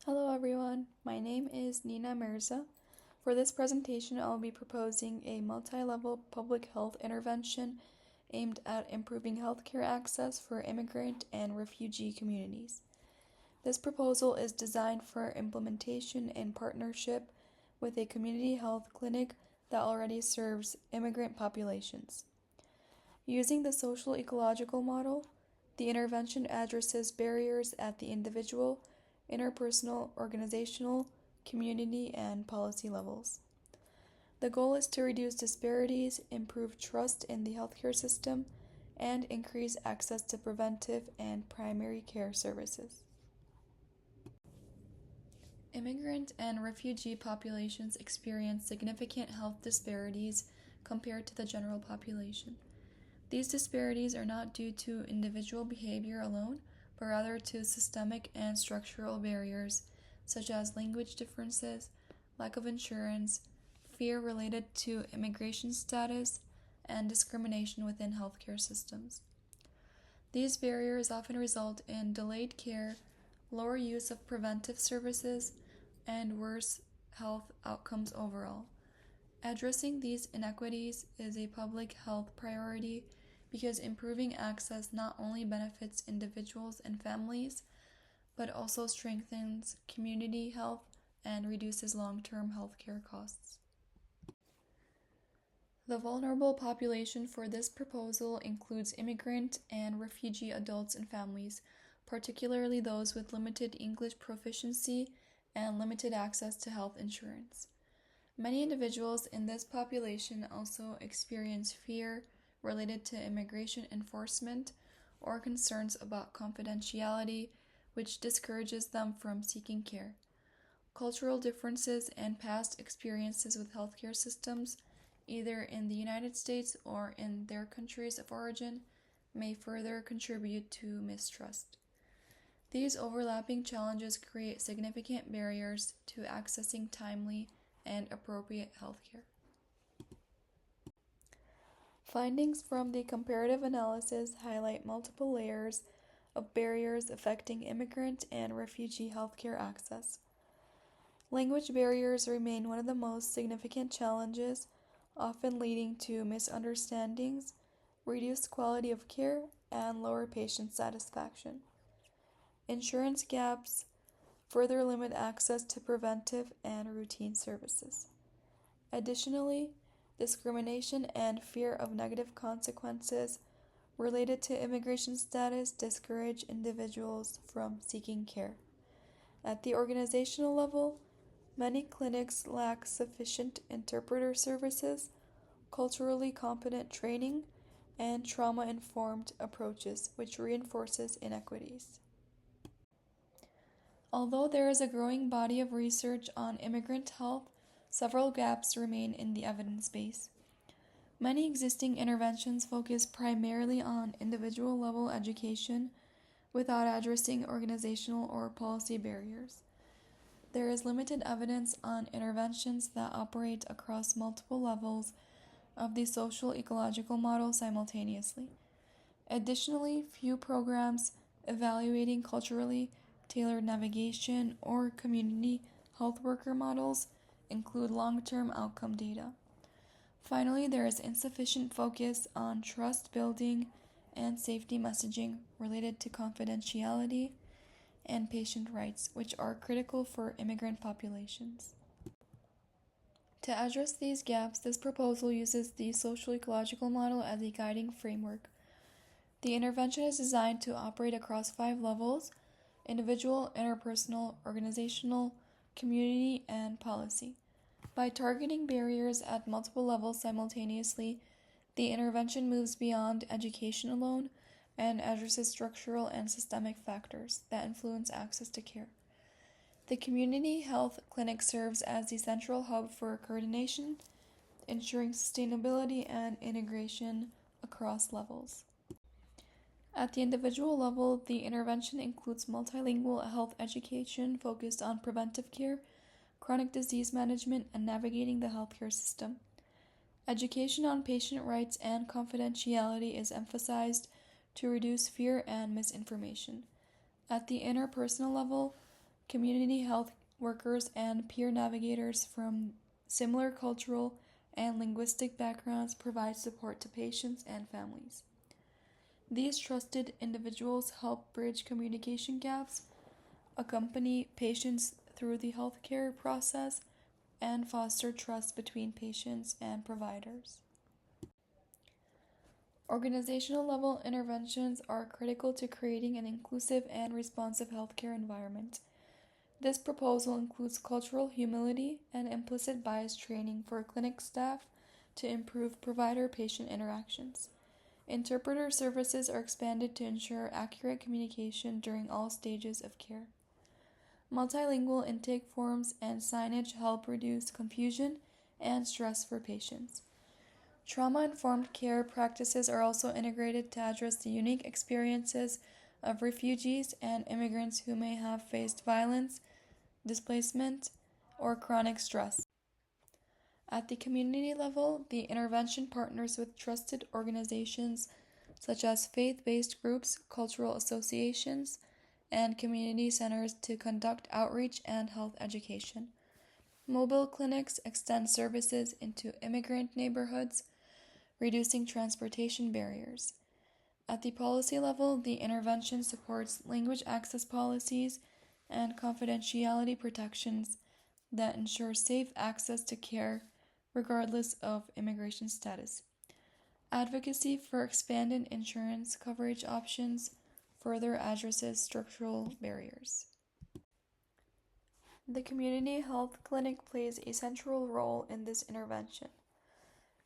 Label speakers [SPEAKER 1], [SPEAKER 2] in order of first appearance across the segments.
[SPEAKER 1] Hello everyone, my name is Nina Mirza. For this presentation, I'll be proposing a multi-level public health intervention aimed at improving healthcare access for immigrant and refugee communities. This proposal is designed for implementation in partnership with a community health clinic that already serves immigrant populations. Using the social ecological model, the intervention addresses barriers at the individual, interpersonal, organizational, community, and policy levels. The goal is to reduce disparities, improve trust in the healthcare system, and increase access to preventive and primary care services. Immigrant and refugee populations experience significant health disparities compared to the general population. These disparities are not due to individual behavior alone, but rather to systemic and structural barriers such as language differences, lack of insurance, fear related to immigration status, and discrimination within healthcare systems. These barriers often result in delayed care, lower use of preventive services, and worse health outcomes overall. Addressing these inequities is a public health priority because improving access not only benefits individuals and families, but also strengthens community health and reduces long-term healthcare costs. The vulnerable population for this proposal includes immigrant and refugee adults and families, particularly those with limited English proficiency and limited access to health insurance. Many individuals in this population also experience fear related to immigration enforcement or concerns about confidentiality, which discourages them from seeking care. Cultural differences and past experiences with healthcare systems, either in the United States or in their countries of origin, may further contribute to mistrust. These overlapping challenges create significant barriers to accessing timely and appropriate healthcare. Findings from the comparative analysis highlight multiple layers of barriers affecting immigrant and refugee healthcare access. Language barriers remain one of the most significant challenges, often leading to misunderstandings, reduced quality of care, and lower patient satisfaction. Insurance gaps further limit access to preventive and routine services. Additionally, discrimination and fear of negative consequences related to immigration status discourage individuals from seeking care. At the organizational level, many clinics lack sufficient interpreter services, culturally competent training, and trauma-informed approaches, which reinforces inequities. Although there is a growing body of research on immigrant health, several gaps remain in the evidence base. Many existing interventions focus primarily on individual-level education without addressing organizational or policy barriers. There is limited evidence on interventions that operate across multiple levels of the social ecological model simultaneously. Additionally, few programs evaluating culturally tailored navigation or community health worker models include long-term outcome data. Finally, there is insufficient focus on trust building and safety messaging related to confidentiality and patient rights, which are critical for immigrant populations. To address these gaps, this proposal uses the social ecological model as a guiding framework. The intervention is designed to operate across 5 levels: individual, interpersonal, organizational, community, and policy. By targeting barriers at multiple levels simultaneously, the intervention moves beyond education alone and addresses structural and systemic factors that influence access to care. The community health clinic serves as the central hub for coordination, ensuring sustainability and integration across levels. At the individual level, the intervention includes multilingual health education focused on preventive care, chronic disease management, and navigating the healthcare system. Education on patient rights and confidentiality is emphasized to reduce fear and misinformation. At the interpersonal level, community health workers, and peer navigators from similar cultural and linguistic backgrounds provide support to patients and families. These trusted individuals help bridge communication gaps, accompany patients through the healthcare process, and foster trust between patients and providers. Organizational level interventions are critical to creating an inclusive and responsive healthcare environment. This proposal includes cultural humility and implicit bias training for clinic staff to improve provider-patient interactions. Interpreter services are expanded to ensure accurate communication during all stages of care. Multilingual intake forms and signage help reduce confusion and stress for patients. Trauma-informed care practices are also integrated to address the unique experiences of refugees and immigrants who may have faced violence, displacement, or chronic stress. At the community level, the intervention partners with trusted organizations such as faith-based groups, cultural associations, and community centers to conduct outreach and health education. Mobile clinics extend services into immigrant neighborhoods, reducing transportation barriers. At the policy level, the intervention supports language access policies and confidentiality protections that ensure safe access to care regardless of immigration status. Advocacy for expanded insurance coverage options further addresses structural barriers. The community health clinic plays a central role in this intervention.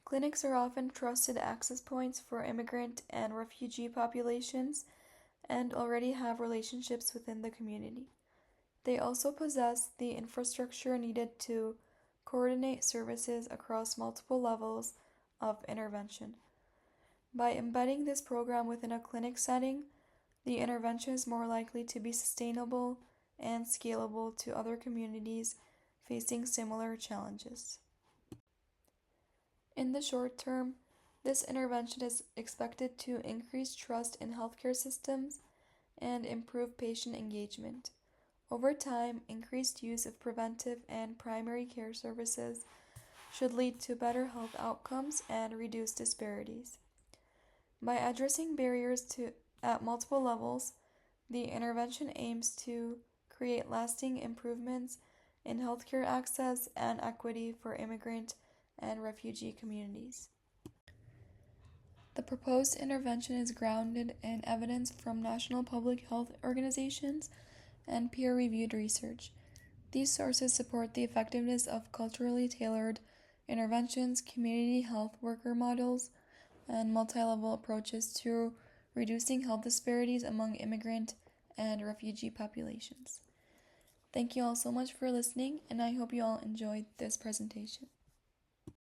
[SPEAKER 1] Clinics are often trusted access points for immigrant and refugee populations and already have relationships within the community. They also possess the infrastructure needed to coordinate services across multiple levels of intervention. By embedding this program within a clinic setting, the intervention is more likely to be sustainable and scalable to other communities facing similar challenges. In the short term, this intervention is expected to increase trust in healthcare systems and improve patient engagement. Over time, increased use of preventive and primary care services should lead to better health outcomes and reduce disparities. By addressing barriers at multiple levels, the intervention aims to create lasting improvements in healthcare access and equity for immigrant and refugee communities. The proposed intervention is grounded in evidence from national public health organizations and peer-reviewed research. These sources support the effectiveness of culturally tailored interventions, community health worker models, and multi-level approaches to reducing health disparities among immigrant and refugee populations. Thank you all so much for listening, and I hope you all enjoyed this presentation.